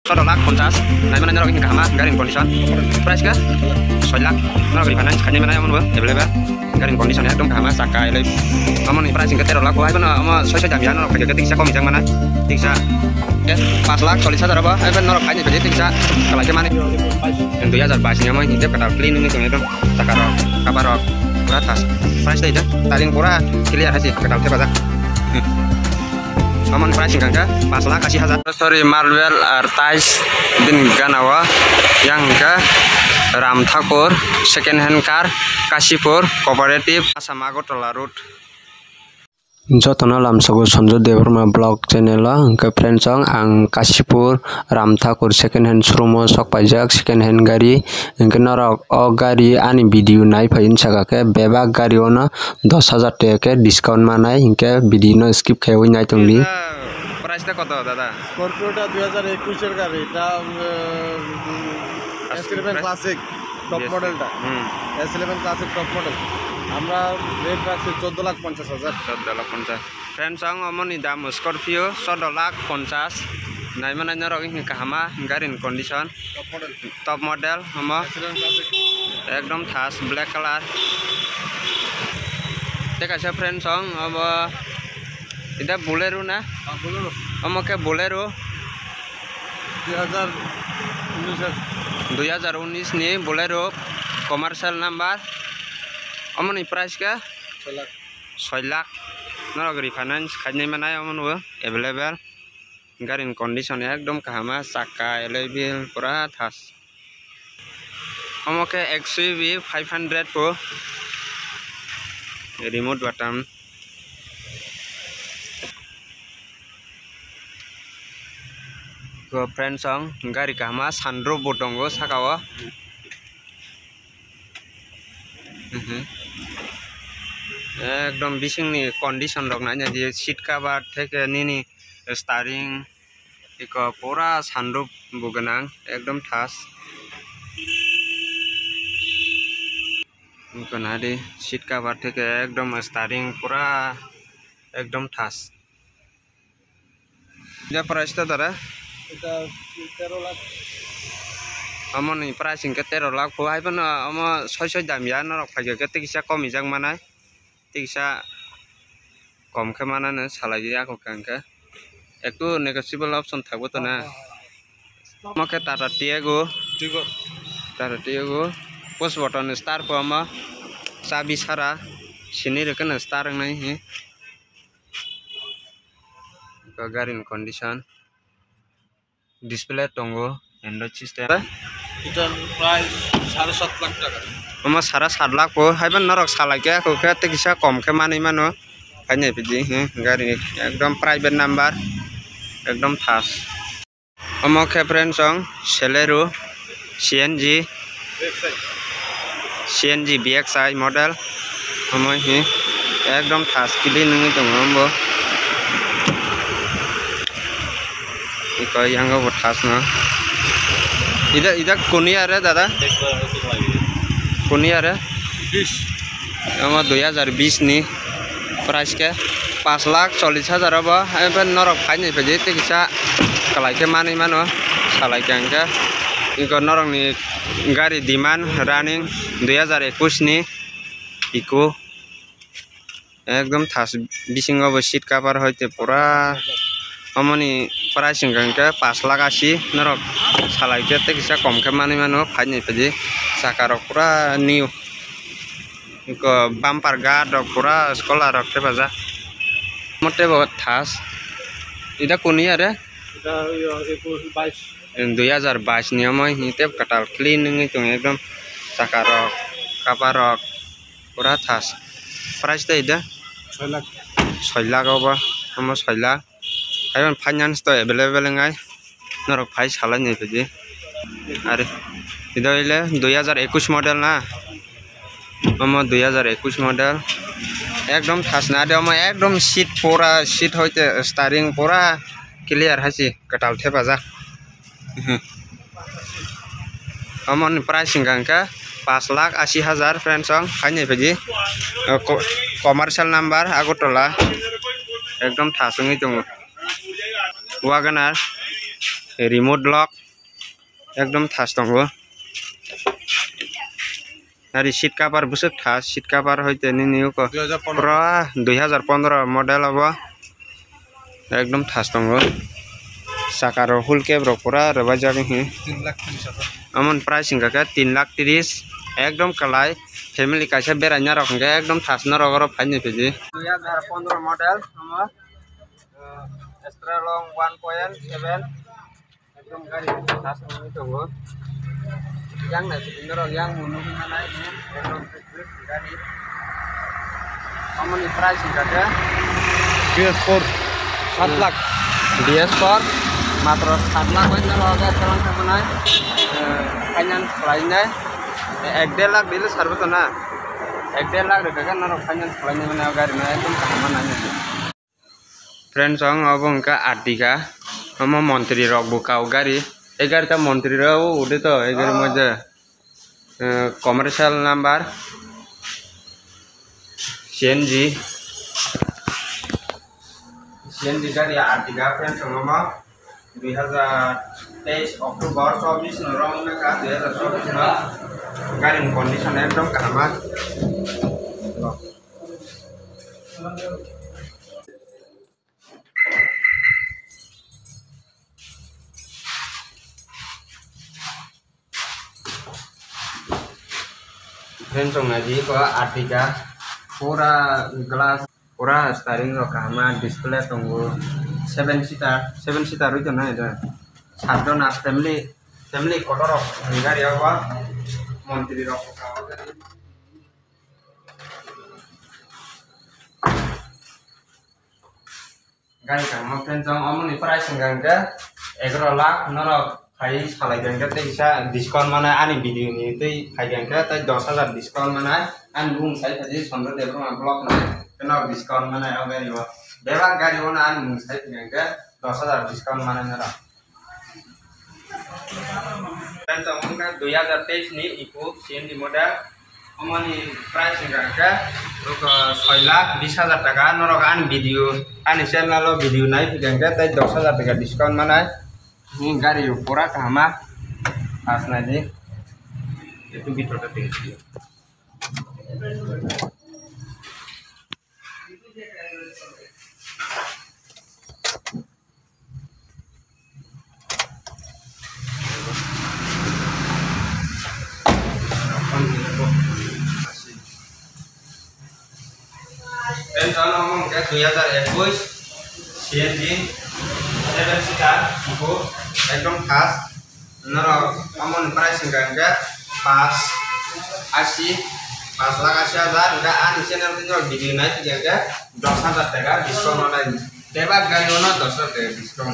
1 lakh 50 naik mana norok hingga hama garin condition price ke 6 lakh norok di finance kanya mana amon bo available garin condition ya dong hama sakai le amon ni price hingga 13 lakh hai bana ama 6 jam ya norok kaya ketika kom jang mana tiksa ya 4 lakh 40 apa ben norok kanya jadi tiksa kalau ke mana yang 2022 nya mah hitep kata clean ini tong itu sakarok kabarok pura tas price deh taling pura clear hasil kata ke bazar Aman price hingga 4 lakh kasih hazard. Sorry Marvel Artais din Ganawa yang ke Ram Thakur second hand car Kasipur cooperative Asam Agartala road. Jotona lamsago Sanjo Devarma blog channel ke friends ang Kasipur Ram Thakur second hand showroom sok pajak second hand gari engke norok o gari ani video nai phain saka ke beba gari ona 10,000 টাকা ke discount manai engke video no skip khewoi nai tongli price ta কত দাদা Scorpio টা 2021 এর গাড়ি এটা S11 classic top মডেলটা S11 classic top model আমরা rate রাখছি 14,50,000 14,50,000 friends ang amoni dam Scorpio 14,50,000 nai mana norok hingga hama garin condition top model hama ekdom thas black color ঠিক আছে friends ang aba এটা bolero na bolero আমাকে bolero 2019 ni bolero commercial number amoni price ka 6 lakh norok refinance khaini manai amon available garin condition ekdom kahama saka level pura thas আমাকে XUV 500 pro remote button friends ang gari kahama sunroof botongo sakawa ekdom bisingni condition rok nanya di seat cover theke nini steering iko pura sunroof buganang ekdom thas iko nadi seat cover theke ekdom steering pura ekdom thas ja price ta dara এটা 13 lakh amoni pricing ke 13 lakh po hai bana ama 6 dam ya norok phage ke tiksa komi jang manai tiksa kom khe manane salai ya ko kanka ektu negotiable option thakbo to na amake Tata Tiago push button star ko ama chabi sara sini rekan star nai he garin condition display tongo android system এটা প্রায় 7.5 লাখ টাকা ama 7.5 lakh po haiban norok salai ke ko ke tikisa kom ke mani mano hainai piji gari ekdom private number ekdom thas ama ke friends ang Celerio CNG BXI model ama he ekdom thas clean ngi tongo iko yang go thas na ida kunia re dada kunia re 20 ama 2020 ni price ke 5,40,000 ba ben norok phaini phaji tiksa kalai ke mani mano salai kangka iko norok ni gari demand running 2021 ni iko ekdom thas bisingo bo seat cover hoite pura amoni pricing kangka 5,80,000 norok salai ke tiksa kom ke mani mano phaini phaji sakarok pura new iko bumper guard rok pura scholar rok te baja mote bo thas ida kunia re এটা 22 2022 ni amoi hitep katal clean ngi tung ekdom sakarok kaparok pura thas price te ida 6 lakh 6 lakh oba amo 6 lakh aiban finance to available ngai norok phai salai nei piji are ida ile 2021 model na amo 2021 model ekdom thas na de amo ekdom seat pura seat hoite steering pura clear hasi katal the baja amon pricing kangka 5,80,000 friends ang khaini piji commercial number Agartala ekdom thasungui tongo WagonR remote lock ekdom thas tongo ari seat cover busuk thas seat cover hoite nini ko 2015 model abo ekdom thas tongo sakaro full cab rok pura rebajak hi 3,30,000 amon price hingka 3,30,000 ekdom kalai family kaisa beraina rok hingka ekdom thas na rok oro faini piji 2015 model amo extra long 1.7 ekdom gari thas ngi tongo yang na silinda rok yang munu manai ekdom flip gari amon price hingka PS4 7 lakh DS4 matro 7 lakh hoy na roga terang samanai finance lainnya 1.5 lakh dile sarbo to na 1.5 lakh daga na ro finance lainnya mana gari na ekdom kaman nanya friends ang abong ka Artiga amo montri rok bukau gari এই গাড়িটা মন্ত্রীরাও উঠে তো এই গাড়ির মধ্যে commercial number CNG गाड़ी Artiga friends sama 2023 Oktober 24 norong ka 2024 na garing kondisi ekdom kamat friends ngaji ko Artiga pura glass pura steering ro kama display tunggu 7 seater itu na itu satu na family kotor rok gari apa montri rok gari kama friends amoni price ngangka 11 lakh norok khai salai gangka te isa diskon mana ani video ni te khai gangka te 10,000 diskon mana an bung sai tadi sondro debro blog na kena diskon mana ya gari wa deba gari ona an bung sai gangka 10,000 diskon mana nara dan temukan 2023 ni iku CNG model amoni price ngangka ruko 6,20,000 taka norok an video an channel lo video nai gangka te 10,000 taka diskon mana ini gari pura kama pas nanti itu video tertinggi dan kalau ngomong ke 2021 CNG 7 seater itu ekdom khas norok amon price ngangka pas 5,80,000 enggak an channel itu video naik ngangka 10,000 taka diskon online tebak gari ono 10,000 taka diskon